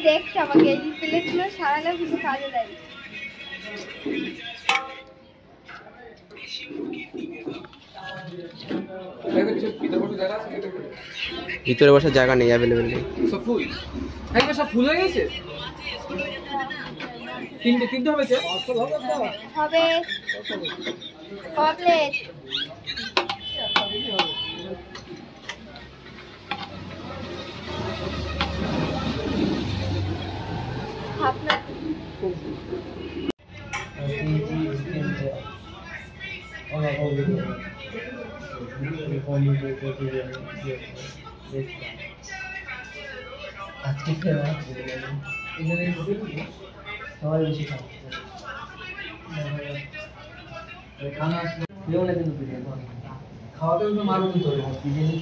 দেখছে আমাকে, এই প্লেটগুলো সারালে কিছু কাজে দেয়। ভিতরে বসার জায়গা নেই, অ্যাভেলেবেল নেই। সব ফুল একবার, সব ফুল হয়ে গেছে। তিনটে হবে, হবে প্লেট। আপনার সবাই বেশি খানা খাওয়াতে মারো তো বিরিয়ানি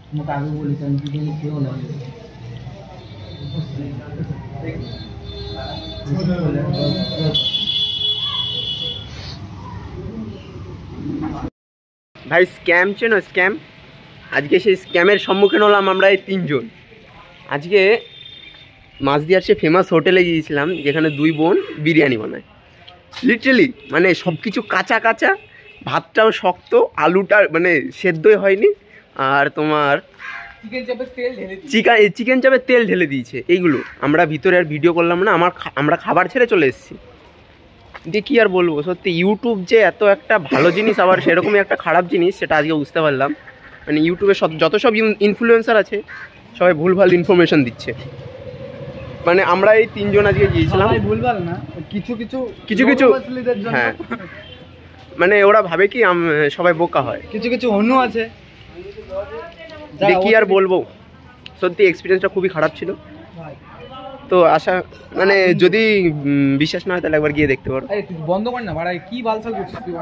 তোমাকে আগে বলেছিলাম বিরিয়ানি খেয়েও না। ভাই স্ক্যাম চেনো? স্ক্যাম, আজকে সেই স্ক্যামের সম্মুখীন হলাম আমরা এই 3 জন। আজকে মাঝদিয়ার সে ফেমাস হোটেলে গিয়েছিলাম, যেখানে 2 বোন বিরিয়ানি বানায়। লিটারালি মানে সব কিছু কাঁচা কাঁচা, ভাতটাও শক্ত, আলুটা মানে সেদ্ধই হয়নি, আর তোমার চিকেন চাপের তেল ঢেলে দিয়েছে। এইগুলো আমরা ভিতরে আর ভিডিও করলাম না, আমরা খাবার ছেড়ে চলে এসেছি। যে কী আর বলবো, সত্যি ইউটিউব যে এত একটা ভালো জিনিস আবার সেরকমই একটা খারাপ জিনিস, সেটা আজকে বুঝতে পারলাম। মানে ইউটিউবে যত সব ইনফ্লুয়েন্সার আছে সবাই ভুলভাল ইনফরমেশন দিচ্ছে। মানে আমরা এই 3 জন আজকে গিয়েছিলাম, ভুলভাল না, কিছু কিছু হ্যাঁ, মানে ওরা ভাবে কি সবাই বোকা হয়, কিছু কিছু অনু আছে। কি আর বলবো, সত্যি এক্সপিরিয়েন্সটা খুবই খারাপ ছিল। তো আশা মানে যদি বিশ্বাস না হয় তাহলে একবার গিয়ে দেখতে পারো। বন্ধ কর না, কি বালসাল করছিস তুই?